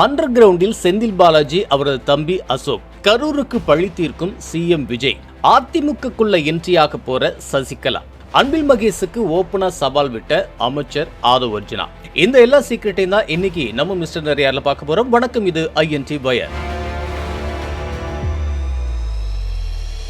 Under கிரவுண்டில் செந்தில் பாலாஜி அவரது தம்பி அசோக், கரூருக்கு பழி தீர்க்கும் சிஎம் விஜய், அதிமுகக்குள்ள என்ட்ரியாக போற சசிகலா, அன்பில் மகேஷுக்கு ஓபனா சவால் விட்ட அமைச்சர் ஆதவ் அர்ஜுனா. இந்த எல்லா சீக்கிரட்டையும் தான் இன்னைக்கு நம்ம மிஸ்டர் நிறையால பார்க்க போறோம். வணக்கம், இது INT வயர்.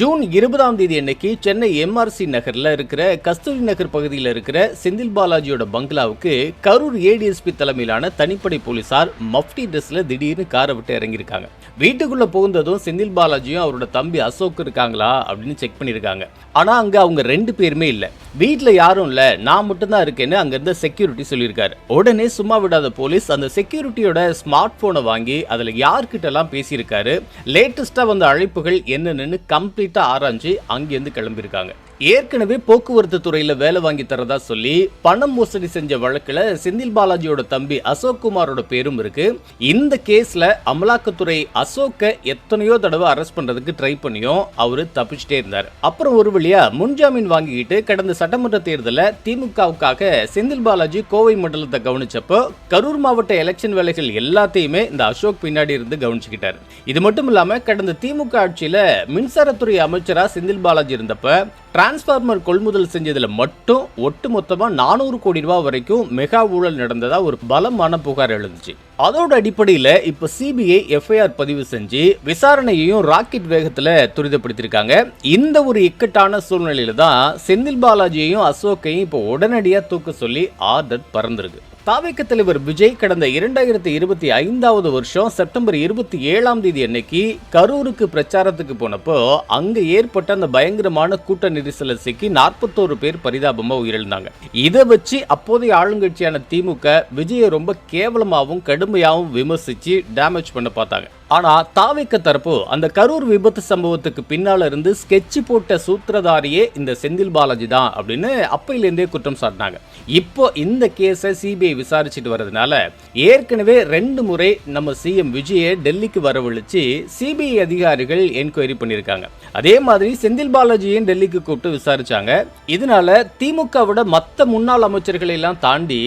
ஜூன் 20ஆம் தேதி அன்னைக்கு சென்னை MRC நகர்ல இருக்கிற கஸ்தூரி நகர் பகுதியில் இருக்கிற செந்தில் பாலாஜியோட பங்களாவுக்கு கரூர் ADSP தலைமையிலான தனிப்படை போலீசார் மஃப்டி ட்ரெஸ்ல திடீர்னு காரை விட்டு இறங்கியிருக்காங்க. வீட்டுக்குள்ள புகுந்ததும் செந்தில் பாலாஜியும் அவரோட தம்பி அசோக் இருக்காங்களா அப்படின்னு செக் பண்ணிருக்காங்க. ஆனா அங்க அவங்க 2 பேருமே இல்ல. வீட்டுல யாரும் இல்ல, நான் மட்டும் தான் இருக்கேன்னு அங்க இருந்த செக்யூரிட்டி சொல்லியிருக்காரு. உடனே சும்மா விடாத போலீஸ் அந்த செக்யூரிட்டியோட ஸ்மார்ட் போனை வாங்கி அதுல யார்கிட்ட எல்லாம் பேசியிருக்காரு, லேட்டஸ்டா வந்த அழைப்புகள் என்னன்னு கம்ப்ளீட்டா ஆராய்ஞ்சு அங்கிருந்து கிளம்பியிருக்காங்க. ஏற்கனவே போக்குவரத்து துறையில வேலை வாங்கி தரதா சொல்லி பணம் மோசடி செஞ்ச வழக்குல செந்தில் பாலாஜியோட தம்பி அசோக் குமாரோட பேரும் இருக்கு. இந்த கேஸ்ல அமலாக்கத்துறை அசோக்க எத்தனையோ தடவை அரெஸ்ட் பண்றதுக்கு ட்ரை பண்ணியும் அவரு தப்பிச்சுட்டே இருந்தார். அப்புறம் ஒரு வழியா முன்ஜாமீன் வாங்கிக்கிட்டு கடந்த சட்டமன்ற தேர்தலில் திமுகவுக்காக செந்தில் பாலாஜி கோவை மண்டலத்தை கவனிச்சப்போ கரூர் மாவட்ட எலெக்ஷன் வேலைகள் எல்லாத்தையுமே இந்த அசோக் பின்னாடி இருந்து கவனிச்சுக்கிட்டாரு. இது மட்டும் இல்லாம கடந்த திமுக ஆட்சியில மின்சாரத்துறை அமைச்சரா செந்தில் பாலாஜி இருந்தப்ப டிரான்ஸ்பார்மர் கொள்முதல் செஞ்சதுல மட்டும் ஒட்டுமொத்தமா 400 கோடி ரூபாய் வரைக்கும் மெகா ஊழல் நடந்ததா ஒரு பலமான புகார் எழுந்துச்சு. அதோட அடிப்படையில இப்ப CBI FIR பதிவு செஞ்சு விசாரணையையும் ராக்கெட் வேகத்துல துரிதப்படுத்திருக்காங்க. இந்த ஒரு இக்கட்டான சூழ்நிலையில தான் செந்தில் பாலாஜியையும் அசோக்கையும் இப்ப உடனடியா தூக்க சொல்லி ஆர்டர் பறந்திருக்கு. தாவேக தலைவர் விஜய் கடந்த 2025ஆவது வருஷம் செப்டம்பர் 27ஆம் தேதி அன்னைக்கு கரூருக்கு பிரச்சாரத்துக்கு போனப்போ அங்க ஏற்பட்ட அந்த பயங்கரமான கூட்ட நெரிசல சிக்கி 41 பேர் பரிதாபமா உயிரிழந்தாங்க. இதை வச்சு அப்போதைய ஆளுங்கட்சியான திமுக விஜயை ரொம்ப கேவலமாகவும் கடுமையாகவும் விமர்சிச்சு டேமேஜ் பண்ண பார்த்தாங்க. ஆனா தாவேக தரப்பு அந்த கரூர் விபத்து சம்பவத்துக்கு பின்னால இருந்து ஸ்கெட்ச் போட்ட சூத்திரதாரியே இந்த செந்தில் பாலாஜி தான் அப்படின்னு அப்பையிலேருந்தே குற்றம் சாட்டினாங்க. இப்போ இந்த கேஸை CBI விசாரிச்சுட்டு வர்றதுனால ஏற்கனவே 2 முறை நம்ம CM விஜயை டெல்லிக்கு வரவழைச்சு CBI அதிகாரிகள் என்கொயரி பண்ணியிருக்காங்க. அதே மாதிரி செந்தில் பாலாஜியும் டெல்லிக்கு கூப்பிட்டு விசாரிச்சாங்க. இதனால திமுகவோட மற்ற முன்னாள் அமைச்சர்களை எல்லாம் தாண்டி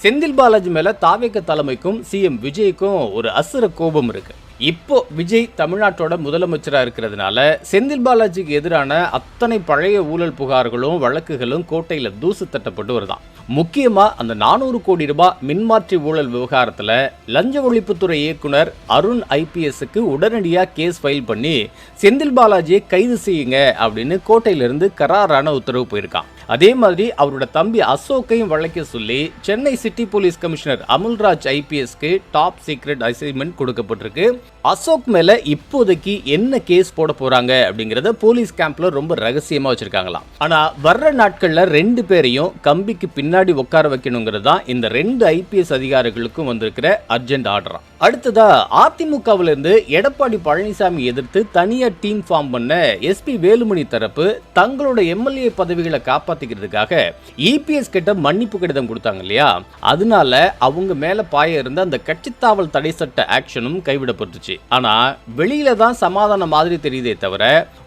செந்தில் பாலாஜி மேல தாவேக தலைமைக்கும் CM விஜய்க்கும் ஒரு அசுர கோபம் இருக்கு. இப்போ விஜய் தமிழ்நாட்டோட முதலமைச்சரா இருக்கிறதுனால செந்தில் பாலாஜிக்கு எதிரான அத்தனை பழைய ஊழல் புகார்களும் வழக்குகளும் கோட்டையில தூசு தட்டப்பட்டு வருதான். முக்கியமா அந்த 400 கோடி ரூபாய் மின்மாற்றி ஊழல் விவகாரத்துல லஞ்ச ஒழிப்புத்துறை இயக்குனர் அருண் IPSக்கு உடனடியா கேஸ் ஃபைல் பண்ணி செந்தில் பாலாஜியை கைது செய்யுங்க அப்படின்னு கோட்டையிலிருந்து கராரான உத்தரவு போயிருக்கான். அதே மாதிரி அவரோட தம்பி அசோக்கையும் வழக்க சொல்லி Chennai city police commissioner Amulraj IPSக்கு டாப் சீக்ரெட் அசைன்மெண்ட் கொடுக்கப்பட்டிருக்கு. அசோக் மேல இப்போதைக்கு என்ன கேஸ் போட போறாங்க அப்படிங்கறத போலீஸ் கேம்ப்ல ரொம்ப ரகசியமா வச்சிருக்காங்களாம். ஆனா வர்ற நாட்கள்ல 2 பேரையும் கம்பிக்கு பின்னாடி உட்கார வைக்கணுங்கிறது தான் இந்த 2 IPS அதிகாரிகளுக்கும் வந்திருக்கிற அர்ஜென்ட் ஆர்டரா. அடுத்ததா அதிமுகவில இருந்து எடப்பாடி பழனிசாமி எதிர்த்து தனியா டீம் ஃபார்ம் பண்ண SP வேலுமணி தரப்பு தங்களோட MLA பதவிகளை காப்பாத்திக்கிறதுக்காக EPS கிட்ட மன்னிப்பு கடிதம் கொடுத்தாங்க இல்லையா, அதனால அவங்க மேல பாய இருந்த அந்த கட்சித்தாவல் தடை சட்ட ஆக்ஷனும் கைவிடப்பட்டுச்சு. ஆனா வெளியில தான் சமாதான மாதிரி தெரியுதே தவிர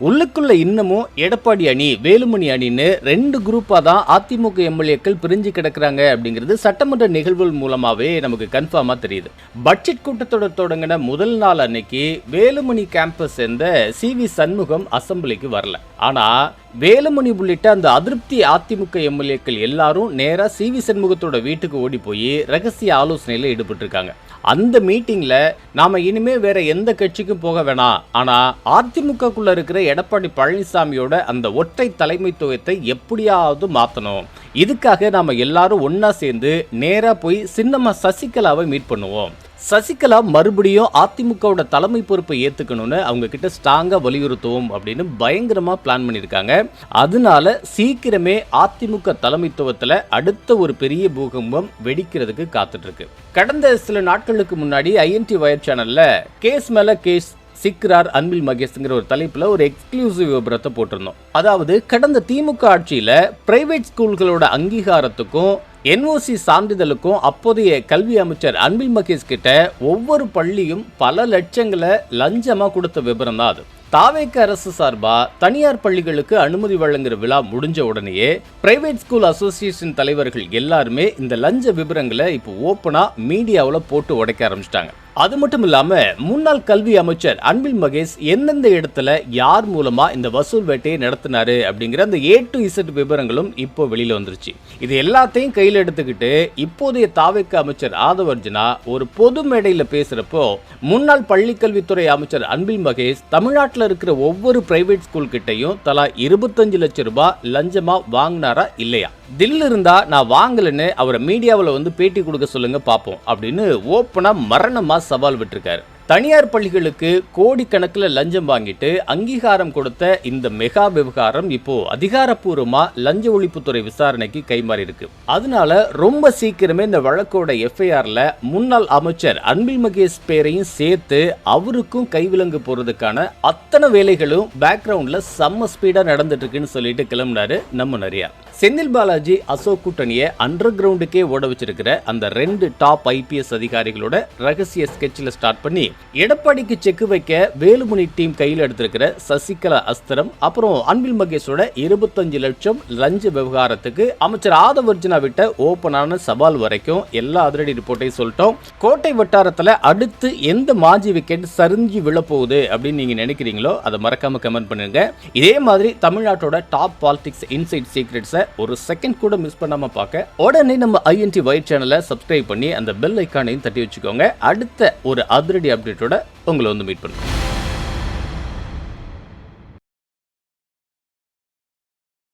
உள்ளுக்குள்ள இன்னமும் எடப்பாடி அணி வேலுமணி அணின்னு 2 குரூப்பா தான் அதிமுக MLAக்கள் பிரிஞ்சு கிடக்குறாங்க அப்படிங்கிறது சட்டமன்ற நிகழ்வுகள் மூலமாவே நமக்கு கன்ஃபார்மா தெரியுது. பட்ஜெட் கூட்டத்தோட தொடங்கின முதல் நாள் அன்னைக்கு வேலுமணி கேம்பஸ் சேர்ந்த CV சண்முகம் அசம்பிளிக்கு வரல. ஆனா வேலுமணி உள்ளிட்ட அந்த அதிருப்தி அதிமுக MLAக்கள் எல்லாரும் நேரா CV சண்முகத்தோட வீட்டுக்கு ஓடி போய் ரகசிய ஆலோசனையில ஈடுபட்டிருக்காங்க. அந்த மீட்டிங்ல நாம இனிமே வேற எந்த கட்சிக்கும் போக வேணாம், ஆனா அதிமுகக்குள்ள இருக்கிற எடப்பாடி பழனிசாமியோட அந்த ஒற்றை தலைமைத்துவத்தை எப்படியாவது மாத்தணும், இதுக்காக நாம எல்லாரும் ஒன்னா சேர்ந்து நேரா போய் சின்னம்மா சசிகலாவை மீட் பண்ணுவோம், சசிகலா மறுபடியும் அதிமுகவோட தலைமை பொறுப்பை ஏத்துக்கணும்னு அவங்க கிட்ட ஸ்ட்ராங்கா வலியுறுத்துவோம் அப்படின்னு பயங்கரமா பிளான் பண்ணிருக்காங்க. அதனால சீக்கிரமே அதிமுக தலைமைத்துவத்துல அடுத்த ஒரு பெரிய பூகம்பம் வெடிக்கிறதுக்கு காத்துட்டு இருக்கு. கடந்த சில நாட்களுக்கு முன்னாடி INT வயர் சேனல்ல கேஸ் மேல கேஸ் சிக்கிறார் அன்பில் மகேஷ்ங்கிற ஒரு தலைப்புல ஒரு எக்ஸ்க்ளூசிவ் விபரத்தை போட்டிருந்தோம். அதாவது கடந்த திமுக ஆட்சியில பிரைவேட் ஸ்கூல்களோட அங்கீகாரத்துக்கும் NOC சான்றிதழுக்கும் அப்போதைய கல்வி அமைச்சர் அன்பில் மகேஷ் கிட்ட ஒவ்வொரு பள்ளியும் பல லட்சங்களை லஞ்சமா கொடுத்த விபரம் தான் அது. தாவேக அரசு சார்பா தனியார் பள்ளிகளுக்கு அனுமதி வழங்குற விழா முடிஞ்ச உடனேயே பிரைவேட் ஸ்கூல் அசோசியேஷன் தலைவர்கள் எல்லாருமே இந்த லஞ்ச விபரங்களை இப்போ ஓப்பனா மீடியாவில் போட்டு உடைக்க ஆரம்பிச்சிட்டாங்க. அது மட்டும் இல்லாம முன்னாள் கல்வி அமைச்சர் அன்பில் மகேஷ் எந்தெந்த இடத்துல யார் மூலமா இந்த வசூல் வேட்டையை நடத்தினாரு அப்படிங்கிற அந்த A to Z விவரங்களும் இப்போ வெளியில வந்துருச்சு. இது எல்லாத்தையும் கையில் எடுத்துக்கிட்டு இப்போதைய தாவேக்கா அமைச்சர் ஆதவ் அர்ஜுனா ஒரு பொது மேடையில் பேசுறப்போ முன்னாள் பள்ளிக்கல்வித்துறை அமைச்சர் அன்பில் மகேஷ் தமிழ்நாட்டில் இருக்கிற ஒவ்வொரு பிரைவேட் ஸ்கூல் கிட்டையும் தலா 25 லட்சம் ரூபாய் லஞ்சமா வாங்கினாரா இல்லையா, தில் இருந்தா நான் வாங்கலன்னு அவரை மீடியாவில் வந்து பேட்டி கொடுக்க சொல்லுங்க பார்ப்போம் அப்படின்னு ஓப்பனா மரணமா சவால் விட்டுருக்காரு. தனியார் பள்ளிகளுக்கு கோடிக்கணக்கில் லஞ்சம் வாங்கிட்டு அங்கீகாரம் கொடுத்த இந்த மெகா விவகாரம் இப்போ அதிகாரப்பூர்வமா லஞ்ச ஒழிப்புத்துறை விசாரணைக்கு கைமாறி இருக்கு. அதனால ரொம்ப சீக்கிரமே இந்த வழக்கோட FIRல முன்னாள் அமைச்சர் அன்பில் மகேஷ் பேரையும் சேர்த்து அவருக்கும் கைவிலங்கு போறதுக்கான அத்தனை வேலைகளும் பேக்ரவுண்ட்ல செம்ம ஸ்பீடா நடந்துட்டு இருக்குன்னு சொல்லிட்டு கிளம்பினாரு நம்ம நிறையா. செந்தில் பாலாஜி அசோக் கூட்டணியை அண்டர் கிரவுண்டுக்கே ஓட வச்சிருக்கிற அந்த 2 டாப் IPS அதிகாரிகளோட ரகசிய ஸ்கெட்சில் ஸ்டார்ட் பண்ணி எடப்பாடிக்கு செக்கு வைக்க வேலுமணி டீம் கையில் எடுத்திருக்கிற சசிகலா அஸ்திரம், அப்புறம் அன்பில் மகேஷோட 25 லட்சம் லஞ்ச விவகாரத்துக்கு அமைச்சர் ஆதவ் அர்ஜுனா விட்ட ஓப்பனான சவால் வரைக்கும் எல்லா அதிரடி ரிப்போர்ட்டையும் சொல்லிட்டோம். கோட்டை வட்டாரத்தில் அடுத்து எந்த மாஜி விக்கெட் சரிஞ்சு விழப்போகுது அப்படின்னு நீங்க நினைக்கிறீங்களோ அதை மறக்காம கமெண்ட் பண்ணுங்க. இதே மாதிரி தமிழ்நாட்டோட டாப் பாலிடிக்ஸ் இன்சைட் சீக்ரெட்ஸை ஒரு செகண்ட் கூட மிஸ் பண்ணாம பார்க்க உடனே நம்ம INT வைட் சேனலை சப்ஸ்கிரைப் பண்ணி அந்த பெல் ஐக்கானையும் தட்டி வச்சுக்கோங்க. அடுத்த ஒரு அதிரடி அப்டேட்டோட உங்களை வந்து மீட் பண்ணுங்க.